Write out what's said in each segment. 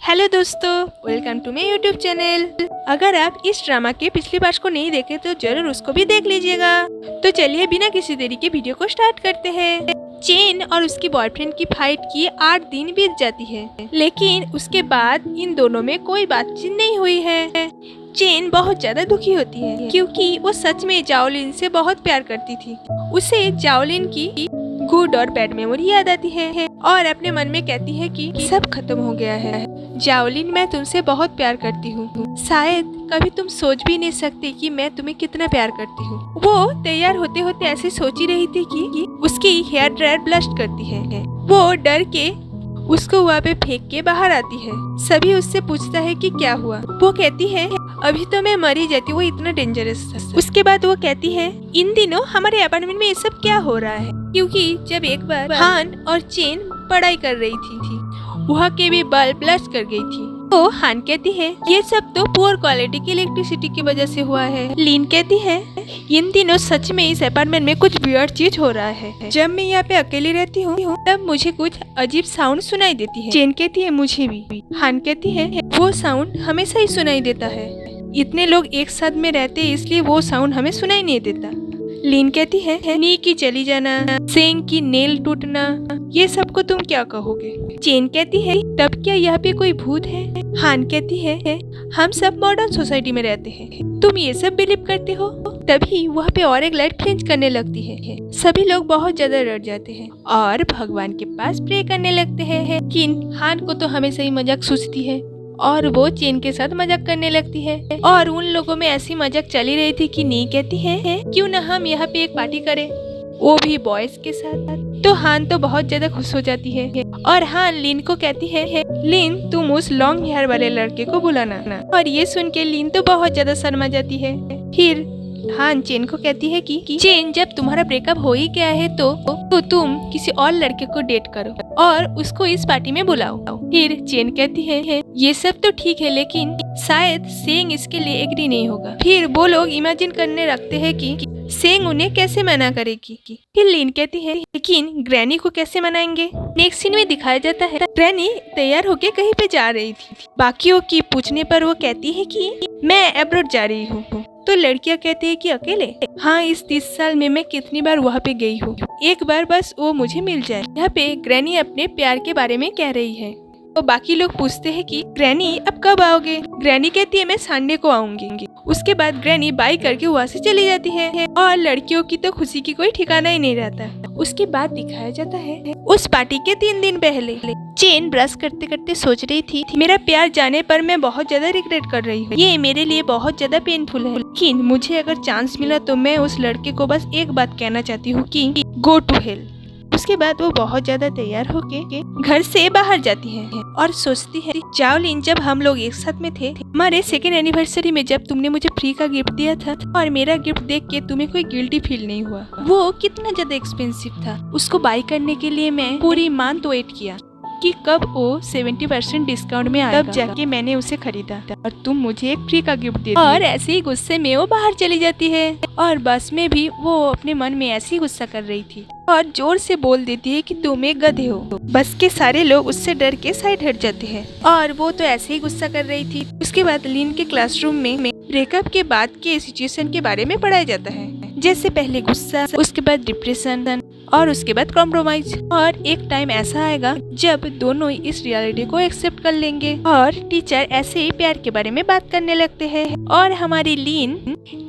Hello दोस्तों, welcome to my YouTube channel. अगर आप इस ड्रामा के पिछले पार्ट को नहीं देखे तो जरूर उसको भी देख लीजिएगा। तो चलिए बिना किसी देरी के वीडियो को स्टार्ट करते हैं। चेन और उसकी बॉयफ्रेंड की फाइट की 8 दिन बीत जाती है, लेकिन उसके बाद इन दोनों में कोई बातचीत नहीं हुई है। चेन बहुत ज्यादा दुखी होती है क्योंकि वो सच में जाओलिन से बहुत प्यार करती थी। उसे जाओलिन की गुड और बैड मेमोरी याद आती है और अपने मन में कहती है कि सब खत्म हो गया है। जाओलिन, मैं तुमसे बहुत प्यार करती हूँ। शायद कभी तुम सोच भी नहीं सकती कि मैं तुम्हें कितना प्यार करती हूँ। वो तैयार होते होते ऐसे सोच ही रही थी कि उसकी हेयर ड्रायर ब्लस्ट करती है। वो डर के उसको वहाँ पे फेंक के बाहर आती है। सभी उससे पूछता है कि क्या हुआ। वो कहती है अभी तो मैं मर ही जाती, वो इतना डेंजरस था। उसके बाद वो कहती है इन दिनों हमारे अपार्टमेंट में ये सब क्या हो रहा है, क्योंकि जब एक बार हान और चेन पढ़ाई कर रही थी वहाँ के भी बल्ब ब्लास्ट कर गई थी। तो हान कहती है ये सब तो पुअर क्वालिटी की इलेक्ट्रिसिटी की वजह से हुआ है। लीन कहती है इन दिनों सच में इस अपार्टमेंट में कुछ वियर्ड चीज हो रहा है। जब मैं यहाँ पे अकेली रहती हूँ तब मुझे कुछ अजीब साउंड सुनाई देती है। चेन कहती है मुझे भी। हान कहती है वो साउंड हमेशा ही सुनाई देता है, इतने लोग एक साथ में रहते इसलिए वो साउंड हमें सुनाई नहीं देता। लीन कहती है नी की चली जाना, सेंग की नेल टूटना, ये सब को तुम क्या कहोगे। चेन कहती है तब क्या यहाँ पे कोई भूत है। हान कहती है हम सब मॉडर्न सोसाइटी में रहते हैं, तुम ये सब बिलीव करते हो। तभी वहाँ पे और एक लाइट फ्लिंच करने लगती है। सभी लोग बहुत ज्यादा डर जाते हैं और भगवान के पास प्रे करने लगते हैं। लेकिन हान को तो हमेशा ही मजाक सूझती है और वो चेन के साथ मजाक करने लगती है। और उन लोगों में ऐसी मजाक चली रही थी कि नी कहती है क्यों ना हम यहाँ पे एक पार्टी करें, वो भी बॉयज के साथ। तो हान तो बहुत ज्यादा खुश हो जाती है और हान लीन को कहती है लीन तुम उस लॉन्ग हेयर वाले लड़के को बुलाना। और ये सुन के लीन तो बहुत ज्यादा शर्मा जाती है। फिर हान चेन को कहती है कि चेन जब तुम्हारा ब्रेकअप हो ही गया है तो तुम किसी और लड़के को डेट करो और उसको इस पार्टी में बुलाओ। फिर चेन कहती है ये सब तो ठीक है लेकिन शायद सेंग इसके लिए एग्री नहीं होगा। फिर वो लोग इमेजिन करने रखते हैं कि सेंग उन्हें कैसे मना करेगी। फिर लीन कहती है लेकिन ग्रैनी को कैसे मनाएंगे। नेक्स्ट सीन में दिखाया जाता है ग्रैनी तैयार होके कहीं पे जा रही थी। बाकियों की पूछने पर वो कहती है कि मैं अब्रॉड जा रही हूँ। तो लड़कियां कहती है कि अकेले। हाँ, इस 30 साल में मैं कितनी बार वहाँ पे गई हूँ, एक बार बस वो मुझे मिल जाए। यहाँ पे ग्रैनी अपने प्यार के बारे में कह रही है। तो बाकी लोग पूछते हैं कि ग्रैनी अब कब आओगे। ग्रैनी कहती है मैं संडे को आऊंगी। उसके बाद ग्रैनी बाई करके वहाँ से चली जाती है और लड़कियों की तो खुशी की कोई ठिकाना ही नहीं रहता। उसके बाद दिखाया जाता है उस पार्टी के 3 दिन पहले चेन ब्रश करते करते सोच रही थी मेरा प्यार जाने पर मैं बहुत ज्यादा रिग्रेट कर रही हूँ, ये मेरे लिए बहुत ज्यादा पेनफुल है। लेकिन मुझे अगर चांस मिला तो मैं उस लड़के को बस एक बात कहना चाहती हूँ कि गो टू हेल। उसके बाद वो बहुत ज्यादा तैयार होके घर से बाहर जाती है और सोचती है जाओलिन जब हम लोग एक साथ में थे हमारे 2nd एनिवर्सरी में जब तुमने मुझे फ्री का गिफ्ट दिया था और मेरा गिफ्ट देख के तुम्हें कोई गिल्टी फील नहीं हुआ। वो कितना ज्यादा एक्सपेंसिव था, उसको बाई करने के लिए मैं पूरी मंथ वेट किया कि कब वो 70% डिस्काउंट में आएगा, तब जाके मैंने उसे खरीदा और तुम मुझे एक फ्री का गिफ्ट दे। और ऐसे ही गुस्से में वो बाहर चली जाती है और बस में भी वो अपने मन में ऐसे ही गुस्सा कर रही थी और जोर से बोल देती है कि तुम एक गधे हो। बस के सारे लोग उससे डर के साइड हट जाते हैं और वो तो ऐसे ही गुस्सा कर रही थी। उसके बाद लीन के क्लासरूम में ब्रेकअप के बाद के सिचुएशन के बारे में पढ़ाया जाता है, जैसे पहले गुस्सा, उसके बाद डिप्रेशन और उसके बाद कॉम्प्रोमाइज। और एक टाइम ऐसा आएगा जब दोनों इस रियलिटी को एक्सेप्ट कर लेंगे और टीचर ऐसे ही प्यार के बारे में बात करने लगते हैं और हमारी लीन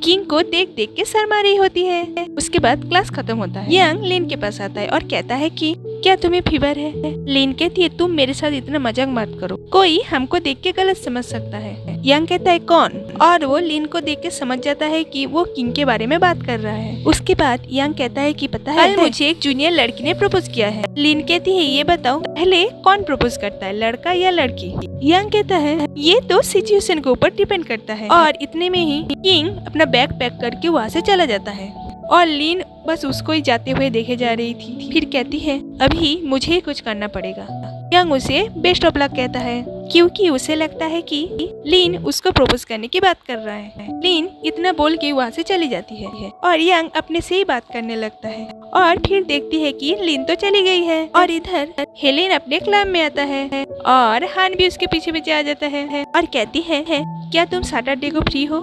किंग को देख देख के शर्मा रही होती है। उसके बाद क्लास खत्म होता है। यंग लीन के पास आता है और कहता है कि क्या तुम्हें फीवर है। लीन कहती है तुम मेरे साथ इतना मजाक मत करो, कोई हमको देख के गलत समझ सकता है। यंग कहता है कौन, और वो लीन को देख के समझ जाता है कि वो किंग के बारे में बात कर रहा है। उसके बाद यंग कहता है कि पता है कल मुझे एक जूनियर लड़की ने प्रपोज किया है। लीन कहती है ये बताओ पहले कौन प्रपोज करता है, लड़का या लड़की। यंग कहता है ये तो सिचुएशन के ऊपर डिपेंड करता है। और इतने में ही किंग अपना बैग पैक करके वहाँ से चला जाता है और लीन बस उसको ही जाते हुए देखे जा रही थी। फिर कहती है अभी मुझे कुछ करना पड़ेगा। यंग उसे बेस्ट ऑफ लक कहता है क्योंकि उसे लगता है कि लिन उसको प्रपोज करने की बात कर रहा है। लिन इतना बोल के वहाँ से चली जाती है और यंग अपने से ही बात करने लगता है और फिर देखती है कि लिन तो चली गई है। और इधर हेलेन अपने क्लब में आता है और हान भी उसके पीछे पीछे आ जाता है और कहती है क्या तुम सैटरडे को फ्री हो?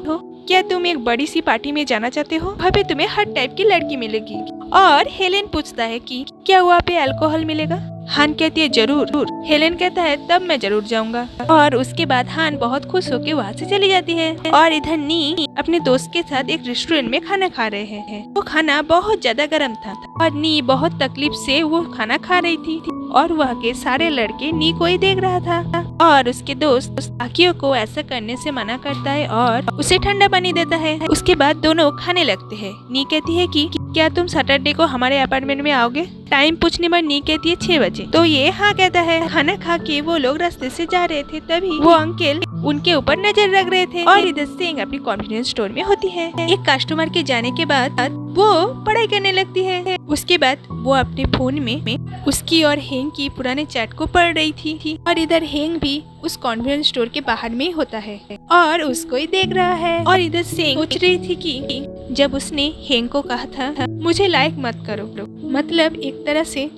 क्या तुम एक बड़ी सी पार्टी में जाना चाहते हो? वहाँ पे तुम्हें हर टाइप की लड़की मिलेगी। और हेलेन पूछता है कि क्या वहाँ पे अल्कोहल मिलेगा? हान कहती है जरूर। हेलेन कहता है तब मैं जरूर जाऊंगा। और उसके बाद हान बहुत खुश होकर वहाँ से चली जाती है। और इधर नी अपने दोस्त के साथ एक रेस्टोरेंट में खाना खा रहे हैं। वो खाना बहुत ज्यादा गर्म था और नी बहुत तकलीफ से वो खाना खा रही थी और वह के सारे लड़के नी को ही देख रहा था। और उसके दोस्त आकियो को ऐसा करने से मना करता है और उसे ठंडा पानी देता है। उसके बाद दोनों खाने लगते हैं। नी कहती है कि क्या तुम सैटरडे को हमारे अपार्टमेंट में आओगे? टाइम पूछने पर नी कहती है 6 बजे। तो ये हाँ कहता है। खाना खा के वो लोग रास्ते से जा रहे थे तभी वो अंकल उनके ऊपर नजर रख रहे थे। और इधर सिंह अपनी कॉन्फिडेंस स्टोर में होती है। एक कस्टमर के जाने के बाद वो पढ़ाई करने लगती है। उसके बाद वो अपने फोन में उसकी और हेंग की पुराने चैट को पढ़ रही थी। और इधर हेंग भी उस कॉन्फिडेंस स्टोर के बाहर में ही होता है और उसको ही देख रहा है। और इधर सिंह सोच रही थी कि जब उसने हेंग को कहा था मुझे लाइक मत करो, मतलब एक तरह से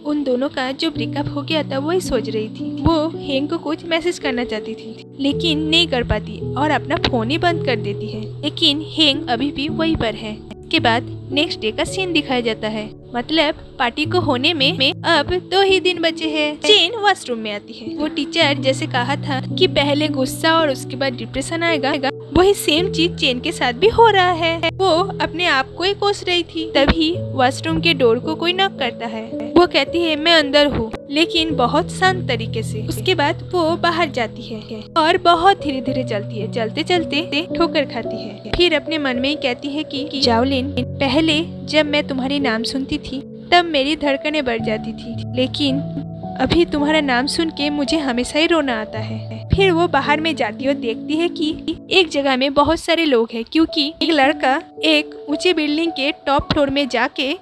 उन दोनों का जो ब्रेकअप हो गया था वही सोच रही थी। वो हेंग को कुछ मैसेज करना चाहती थी लेकिन नहीं कर पाती और अपना फोन ही बंद कर देती है। लेकिन हेंग अभी भी वहीं पर है। के बाद नेक्स्ट डे का सीन दिखाया जाता है, मतलब पार्टी को होने में अब 2 ही दिन बचे हैं। चेन वॉशरूम में आती है। वो टीचर जैसे कहा था कि पहले गुस्सा और उसके बाद डिप्रेशन आएगा, वही सेम चीज चेन के साथ भी हो रहा है। वो अपने आप को ही कोस रही थी तभी वॉशरूम के डोर को कोई नॉक करता है। वो कहती है मैं अंदर हूँ, लेकिन बहुत शांत तरीके से। उसके बाद वो बाहर जाती है और बहुत धीरे धीरे चलती है। चलते चलते ठोकर खाती है। फिर अपने मन में ही कहती है कि जाओलिन, पहले जब मैं तुम्हारी नाम सुनती थी तब मेरी धड़कनें बढ़ जाती थी, लेकिन अभी तुम्हारा नाम सुन के मुझे हमेशा ही रोना आता है। फिर वो बाहर में जाती और देखती है कि एक जगह में बहुत सारे लोग हैं क्योंकि एक लड़का एक ऊंचे बिल्डिंग के टॉप फ्लोर में जाके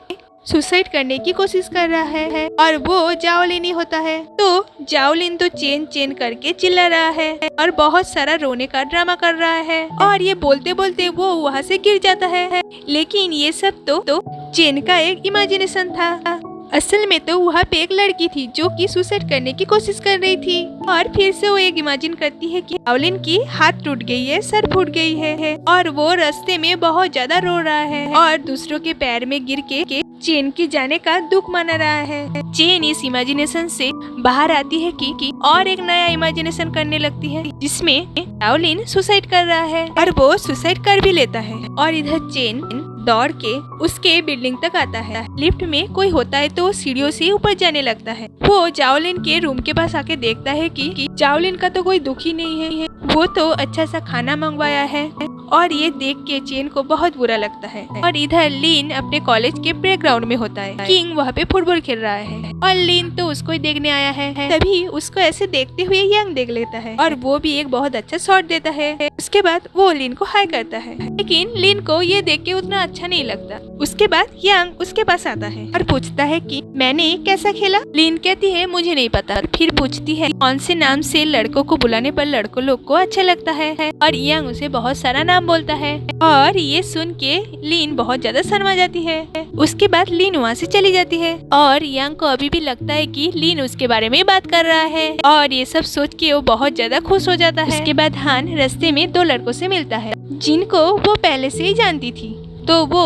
सुसाइड करने की कोशिश कर रहा है और वो जाओलिन ही होता है। तो जाओलिन तो चेन चेन करके चिल्ला रहा है और बहुत सारा रोने का ड्रामा कर रहा है और ये बोलते बोलते वो वहाँ से गिर जाता है। लेकिन ये सब तो चेन का एक इमेजिनेशन था। असल में तो वहाँ पे एक लड़की थी जो कि सुसाइड करने की कोशिश कर रही थी। और फिर से वो एक इमेजिन करती है कि जाओलिन की हाथ टूट गई है, सर फूट गई है और वो रास्ते में बहुत ज्यादा रो रहा है और दूसरों के पैर में गिर के चेन के जाने का दुख मना रहा है। चेन इस इमेजिनेशन से बाहर आती है कि और एक नया इमेजिनेशन करने लगती है जिसमें जाओलिन सुसाइड कर रहा है और वो सुसाइड कर भी लेता है। और इधर चेन दौड़ के उसके बिल्डिंग तक आता है। लिफ्ट में कोई होता है तो सीढ़ियों से ऊपर जाने लगता है। वो जाओलिन के रूम के पास आके देखता है कि जाओलिन का तो कोई दुख ही नहीं है, वो तो अच्छा सा खाना मंगवाया है। और ये देख के चेन को बहुत बुरा लगता है। और इधर लिन अपने कॉलेज के प्लेग्राउंड में होता है। किंग वहाँ पे फुटबॉल खेल रहा है और लिन तो उसको ही देखने आया है। तभी उसको ऐसे देखते हुए यंग देख लेता है और वो भी एक बहुत अच्छा शॉट देता है। उसके बाद वो लिन को हाई करता है, लेकिन लिन को ये देख के उतना अच्छा नहीं लगता। उसके बाद यंग उसके पास आता है और पूछता है कि मैंने कैसा खेला। लिन कहती है मुझे नहीं पता। फिर पूछती है कौन से नाम से लड़कों को बुलाने पर लड़कों लोग को अच्छा लगता है और यंग उसे बहुत सारा नाम बोलता है। और ये सुन के लिन बहुत ज्यादा शर्मा जाती है। उसके बाद लिन वहाँ से चली जाती है और यंग को अभी भी लगता है कि लिन उसके बारे में बात कर रहा है और ये सब सोच के वो बहुत ज्यादा खुश हो जाता है। उसके बाद हान रास्ते में 2 लड़कों से मिलता है जिनको वो पहले से ही जानती थी, तो वो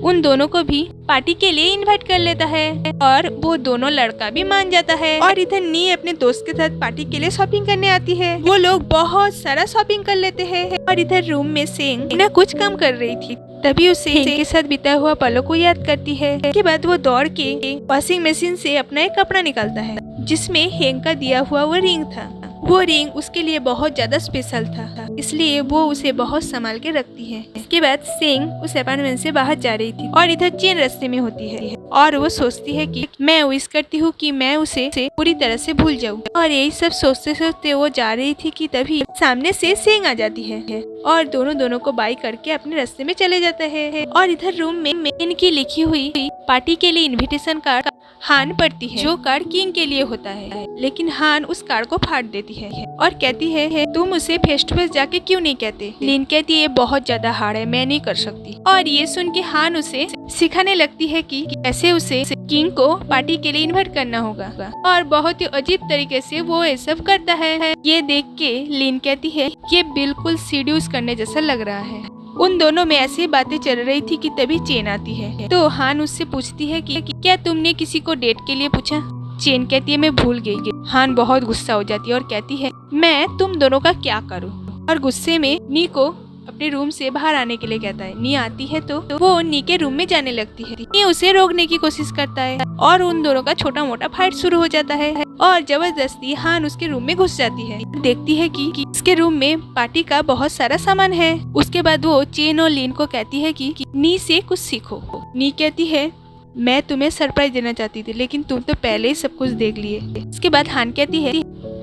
उन दोनों को भी पार्टी के लिए इनवाइट कर लेता है और वो दोनों लड़का भी मान जाता है। और इधर नी अपने दोस्त के साथ पार्टी के लिए शॉपिंग करने आती है। वो लोग बहुत सारा शॉपिंग कर लेते हैं और इधर रूम में सिंह ना कुछ काम कर रही थी तभी उसे हेंग के साथ बिताया हुआ पलों को याद करती है। उसके बाद वो दौड़ के वॉशिंग मशीन से अपना एक कपड़ा निकालता है जिसमें हेंग का दिया हुआ वो रिंग था। वो रिंग उसके लिए बहुत ज्यादा स्पेशल था, इसलिए वो उसे बहुत संभाल के रखती है। इसके बाद सिंह उस अपार्टमेंट से बाहर जा रही थी और इधर चेन रास्ते में होती है और वो सोचती है कि मैं विश करती हूँ कि मैं उसे पूरी तरह से भूल जाऊँ। और यही सब सोचते सोचते वो जा रही थी कि तभी सामने से सिंह आ जाती है और दोनों को बाय करके अपने रास्ते में चले जाते हैं। और इधर रूम में इनकी लिखी हुई पार्टी के लिए इन्विटेशन कार्ड हान पड़ती है जो कार्ड किंग के लिए होता है, लेकिन हान उस कार्ड को फाड़ देती है और कहती है तुम उसे फेस टू फेस जाके क्यों नहीं कहते। लिन कहती है बहुत ज्यादा हार्ड है, मैं नहीं कर सकती। और ये सुन के हान उसे सिखाने लगती है कि कैसे उसे किंग को पार्टी के लिए इन्वाइट करना होगा और बहुत ही अजीब तरीके से वो ये सब करता है। ये देख के लिन कहती है ये बिल्कुल सीड्यूस करने जैसा लग रहा है। उन दोनों में ऐसी बातें चल रही थी कि तभी चेन आती है। तो हान उससे पूछती है कि क्या तुमने किसी को डेट के लिए पूछा। चेन कहती है मैं भूल गई। हान बहुत गुस्सा हो जाती है और कहती है मैं तुम दोनों का क्या करूं। और गुस्से में नी को अपने रूम से बाहर आने के लिए कहता है। नी आती है तो वो नी के रूम में जाने लगती है। नी उसे रोकने की कोशिश करता है और उन दोनों का छोटा मोटा फाइट शुरू हो जाता है और जबरदस्ती हान उसके रूम में घुस जाती है। देखती है कि इसके रूम में पार्टी का बहुत सारा सामान है। उसके बाद वो चेन और लिन को कहती है कि नी से कुछ सीखो। नी कहती है मैं तुम्हें सरप्राइज देना चाहती थी, लेकिन तुम तो पहले ही सब कुछ देख लिए। इसके बाद हान कहती है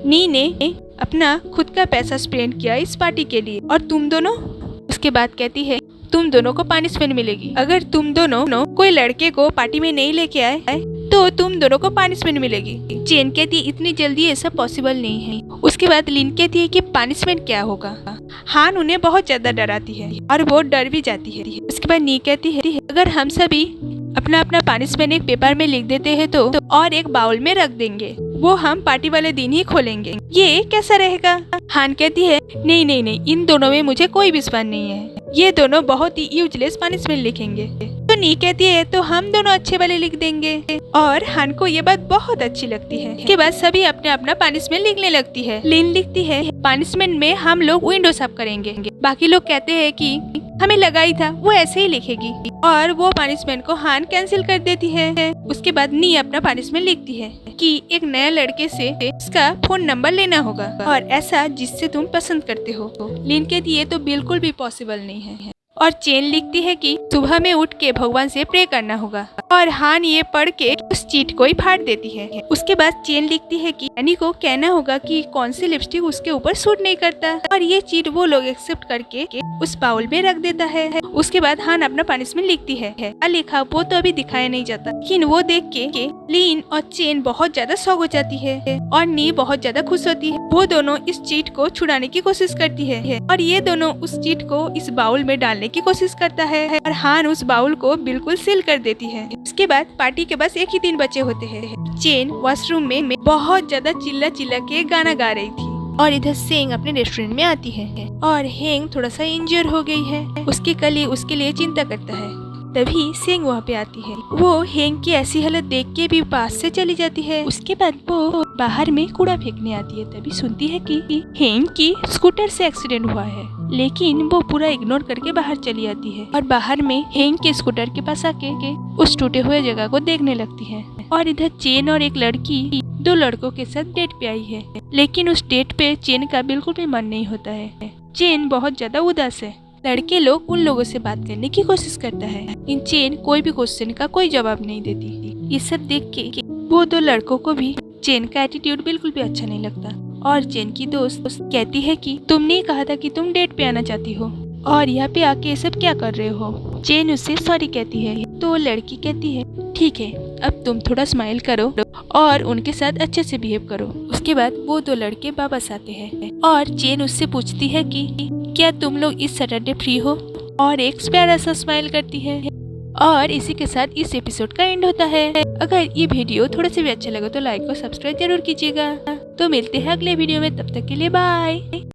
नी ने अपना खुद का पैसा स्पेंड किया इस पार्टी के लिए और तुम दोनों। उसके बाद कहती है तुम दोनों को पनिशमेंट मिलेगी। अगर तुम दोनों कोई लड़के को पार्टी में नहीं लेके आए तो तुम दोनों को पनिशमेंट मिलेगी। चेन कहती इतनी जल्दी ऐसा पॉसिबल नहीं है। उसके बाद लिन कहती है कि पनिशमेंट क्या होगा। हान उन्हें बहुत ज्यादा डराती है और वो डर भी जाती है। उसके बाद नी कहती है अगर हम सभी अपना अपना पनिशमेंट एक पेपर में लिख देते हैं तो और एक बाउल में रख देंगे, वो हम पार्टी वाले दिन ही खोलेंगे, ये कैसा रहेगा। हान कहती है नहीं नहीं नहीं, इन दोनों में मुझे कोई विश्वास नहीं है, ये दोनों बहुत ही यूजलेस पनिशमेंट लिखेंगे। तो नी कहती है तो हम दोनों अच्छे वाले लिख देंगे और हान को ये बात बहुत अच्छी लगती है। इसके बाद सभी अपना अपना पनिशमेंट लिखने लगती है। लिन लिखती है पनिशमेंट में हम लोग विंडो साफ करेंगे। बाकी लोग कहते हैं कि हमें लगा ही था वो ऐसे ही लिखेगी और वो पनिशमेंट को हान कैंसिल कर देती है। उसके बाद नी अपना पनिशमेंट लिखती है कि एक नया लड़के से उसका फोन नंबर लेना होगा और ऐसा जिससे तुम पसंद करते हो। लिन कहती है तो बिल्कुल भी पॉसिबल नहीं है। और चेन लिखती है कि सुबह में उठ के भगवान से प्रे करना होगा और हान ये पढ़ के उस चीट को ही फाड़ देती है। उसके बाद चेन लिखती है कि एनी को कहना होगा कि कौन सी लिपस्टिक उसके ऊपर सूट नहीं करता और ये चीट वो लोग एक्सेप्ट करके उस बाउल में रख देता है। उसके बाद हान अपना पनिशमेंट लिखती है। लिखा वो तो अभी दिखाया नहीं जाता, लेकिन वो देख के लिन और चेन बहुत ज्यादा शॉक हो जाती है और नी बहुत ज्यादा खुश होती है। वो दोनों इस चीट को छुड़ाने की कोशिश करती है और ये दोनों उस चीट को इस बाउल में डालने की कोशिश करता है और हान उस बाउल को बिल्कुल सील कर देती है। उसके बाद पार्टी के बस एक ही दिन बचे होते हैं। चेन वॉशरूम में बहुत ज्यादा चिल्ला चिल्ला के गाना गा रही थी और इधर सेंग अपने रेस्टोरेंट में आती है और हेंग थोड़ा सा इंजर हो गई है। उसकी कली उसके लिए चिंता करता है। तभी सेंग वहाँ पे आती है। वो हेंग की ऐसी हालत देख के भी पास से चली जाती है। उसके बाद वो बाहर में कूड़ा फेंकने आती है। तभी सुनती है कि हेंग की स्कूटर से एक्सीडेंट हुआ है, लेकिन वो पूरा इग्नोर करके बाहर चली आती है और बाहर में हेंग के स्कूटर के पास आके उस टूटे हुए जगह को देखने लगती है। और इधर चेन और एक लड़की दो लड़कों के साथ डेट पे आई है, लेकिन उस डेट पे चेन का बिल्कुल भी मन नहीं होता है। चेन बहुत ज्यादा उदास है। लड़के लोग उन लोगों से बात करने की कोशिश करता है, इन चेन कोई भी क्वेश्चन का कोई जवाब नहीं देती। ये सब देख के वो दो लड़कों को भी चेन का एटीट्यूड बिल्कुल भी अच्छा नहीं लगता और चेन की दोस्त कहती है कि तुमने कहा था कि तुम डेट पे आना चाहती हो और यहाँ पे आके ये सब क्या कर रहे हो। चेन उससे सॉरी कहती है तो लड़की कहती है ठीक है, अब तुम थोड़ा स्माइल करो और उनके साथ अच्छे से बिहेव करो। उसके बाद वो दो लड़के वापस आते हैं और चेन उससे पूछती है कि क्या तुम लोग इस सैटरडे फ्री हो, और एक प्यारा सा स्माइल करती है। और इसी के साथ इस एपिसोड का एंड होता है। अगर ये वीडियो थोड़ा सा भी अच्छा लगा तो लाइक और सब्सक्राइब जरूर कीजिएगा। तो मिलते हैं अगले वीडियो में, तब तक के लिए बाय।